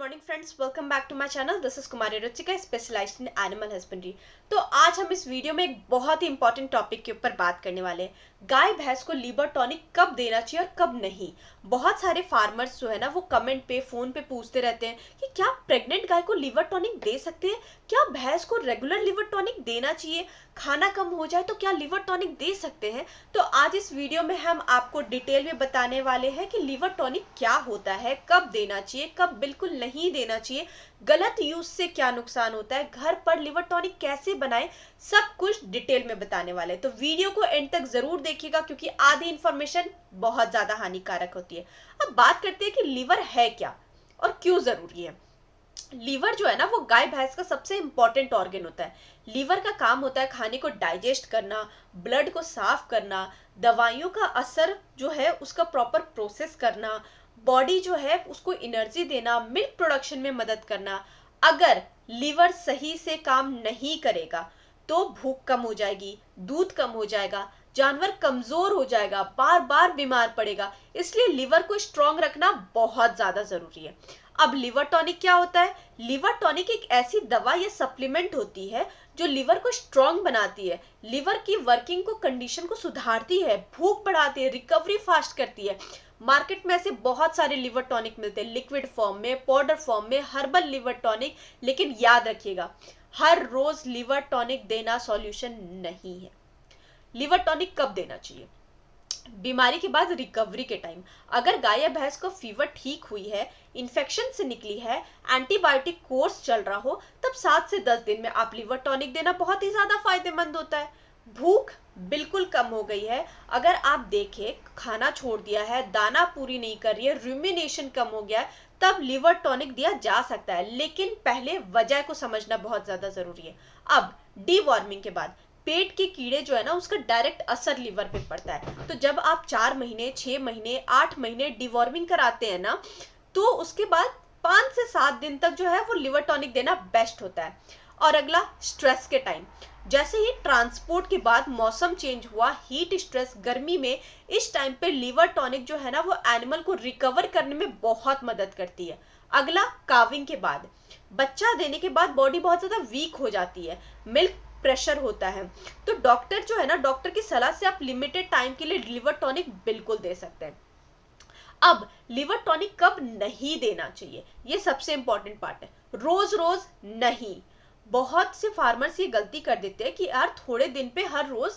Morning friends, welcome back to my channel. This is Kumari Ruchika, specialised in animal husbandry. तो आज हम इस video में एक बहुत ही इंपॉर्टेंट टॉपिक के ऊपर बात करने वाले हैं। गाय भैंस को लिवर टॉनिक कब देना चाहिए और कब नहीं। बहुत सारे फार्मर्स जो है ना वो कमेंट पे फोन पे पूछते रहते हैं कि क्या प्रेग्नेंट गाय को लिवर टॉनिक दे सकते हैं, क्या भैंस को रेगुलर लिवर टॉनिक देना चाहिए, खाना कम हो जाए तो क्या लिवर टॉनिक दे सकते हैं। तो आज इस वीडियो में हम आपको डिटेल में बताने वाले हैं कि लिवर टॉनिक क्या होता है, कब देना चाहिए, कब बिल्कुल नहीं देना चाहिए, गलत यूज से क्या नुकसान होता है, घर पर लिवर टॉनिक कैसे बनाएं, सब कुछ डिटेल में बताने वाले हैं। तो वीडियो को एंड तक जरूर देखिएगा क्योंकि आधी इंफॉर्मेशन बहुत ज्यादा हानिकारक होती है। अब बात करते हैं कि लिवर है क्या और क्यों जरूरी है। लीवर जो है ना वो गाय भैंस का सबसे इंपॉर्टेंट ऑर्गन होता है। लीवर का काम होता है खाने को डाइजेस्ट करना, ब्लड को साफ करना, दवाइयों का असर जो है उसका प्रॉपर प्रोसेस करना, बॉडी जो है उसको एनर्जी देना, मिल्क प्रोडक्शन में मदद करना। अगर लीवर सही से काम नहीं करेगा तो भूख कम हो जाएगी, दूध कम हो जाएगा, जानवर कमजोर हो जाएगा, बार बार बीमार पड़ेगा। इसलिए लीवर को स्ट्रांग रखना बहुत ज्यादा जरूरी है। अब लिवर टॉनिक क्या होता है? लिवर टॉनिक एक ऐसी दवा या सप्लीमेंट होती है जो लिवर को स्ट्रांग बनाती है, लिवर की वर्किंग को कंडीशन को सुधारती है, भूख बढ़ाती है, रिकवरी फास्ट करती है। मार्केट में ऐसे बहुत सारे लिवर टॉनिक मिलते हैं, लिक्विड फॉर्म में, पाउडर फॉर्म में, हर्बल लिवर टॉनिक। लेकिन याद रखिएगा, हर रोज लिवर टॉनिक देना सॉल्यूशन नहीं है। लिवर टॉनिक कब देना चाहिए? बीमारी के बाद रिकवरी के टाइम। अगर गाय या भैंस को फीवर ठीक हुई है, इन्फेक्शन से निकली है, एंटीबायोटिक कोर्स चल रहा हो, तब 7 से 10 दिन में आप लिवर टॉनिक देना बहुत ही ज्यादा फायदेमंद होता है। भूख बिल्कुल कम हो गई है, अगर आप देखें खाना छोड़ दिया है, दाना पूरी नहीं कर रही है, रूमिनेशन कम हो गया है, तब लिवर टॉनिक दिया जा सकता है। लेकिन पहले वजह को समझना बहुत ज्यादा जरूरी है। अब डीवॉर्मिंग के बाद पेट के कीड़े जो है ना उसका डायरेक्ट असर लिवर पे पड़ता है। तो जब आप 4 महीने, 6 महीने, 8 महीने डिवॉर्मिंग कराते हैं ना, तो उसके बाद 5 से 7 दिन तक जो है वो लिवर टॉनिक देना बेस्ट होता है। और अगला स्ट्रेस के टाइम, जैसे ही ट्रांसपोर्ट के बाद मौसम चेंज हुआ, हीट स्ट्रेस, गर्मी में, इस टाइम पे लिवर टॉनिक जो है ना वो एनिमल को रिकवर करने में बहुत मदद करती है। अगला काविंग के बाद, बच्चा देने के बाद बॉडी बहुत ज्यादा वीक हो जाती है, मिल्क प्रेशर होता है, तो डॉक्टर जो है ना, डॉक्टर की सलाह से आप लिमिटेड टाइम के लिए लिवर टॉनिक बिल्कुल दे सकते हैं। अब लिवर टॉनिक कब नहीं देना चाहिए, ये सबसे इंपॉर्टेंट पार्ट है। रोज रोज नहीं। बहुत से फार्मर्स ये गलती कर देते हैं कि यार थोड़े दिन पे हर रोज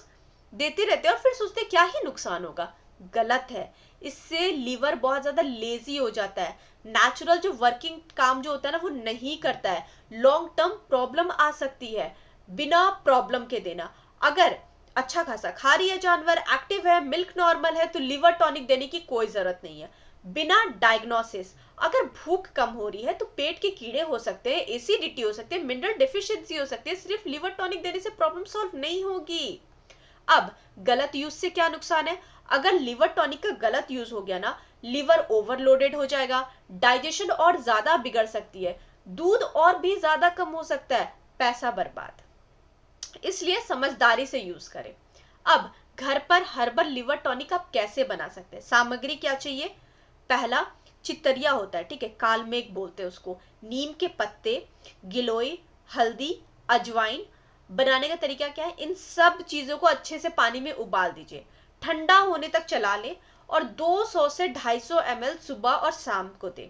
देते रहते हैं और फिर सोचते क्या ही नुकसान होगा। गलत है। इससे लीवर बहुत ज्यादा लेजी हो जाता है, नेचुरल जो वर्किंग काम जो होता है ना वो नहीं करता है, लॉन्ग टर्म प्रॉब्लम आ सकती है। बिना प्रॉब्लम के देना, अगर अच्छा खासा खा रही है, जानवर एक्टिव है, मिल्क नॉर्मल है, तो लिवर टॉनिक देने की कोई जरूरत नहीं है। बिना डायग्नोसिस, अगर भूख कम हो रही है तो पेट के कीड़े हो सकते हैं, एसिडिटी हो सकती है, मिनरल डिफिशियंसी हो सकती है, सिर्फ लिवर टॉनिक देने से प्रॉब्लम सॉल्व नहीं होगी। अब गलत यूज से क्या नुकसान है? अगर लिवर टॉनिक का गलत यूज हो गया ना, लिवर ओवरलोडेड हो जाएगा, डाइजेशन और ज्यादा बिगड़ सकती है, दूध और भी ज्यादा कम हो सकता है, पैसा बर्बाद। इसलिए समझदारी से यूज करें। अब घर पर हर्बल लिवर टॉनिक आप कैसे बना सकते हैं? सामग्री क्या चाहिए? पहला चितरिया होता है, ठीक है, काल मेघ बोलते हैं उसको, नीम के पत्ते, गिलोय, हल्दी, अजवाइन। बनाने का तरीका क्या है? इन सब चीजों को अच्छे से पानी में उबाल दीजिए, ठंडा होने तक चला ले और 200 से 250 ml सुबह और शाम को दे।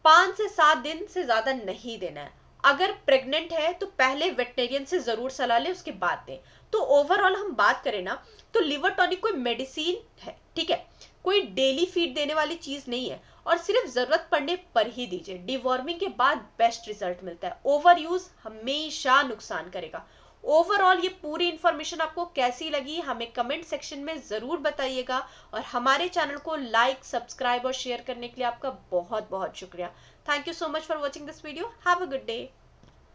5 से 7 दिन से ज्यादा नहीं देना है। अगर प्रेग्नेंट है तो पहले वेटनेरियन से जरूर सलाह ले, उसके बाद दें। तो ओवरऑल हम बात करें ना, तो लिवर टॉनिक कोई मेडिसिन है, ठीक है, कोई डेली फीड देने वाली चीज नहीं है, और सिर्फ जरूरत पड़ने पर ही दीजिए। डिवॉर्मिंग के बाद बेस्ट रिजल्ट मिलता है, ओवर यूज हमेशा नुकसान करेगा। ओवरऑल ये पूरी इंफॉर्मेशन आपको कैसी लगी हमें कमेंट सेक्शन में जरूर बताइएगा, और हमारे चैनल को लाइक, सब्सक्राइब और शेयर करने के लिए आपका बहुत बहुत शुक्रिया। Thank you so much for watching this video. Have a good day.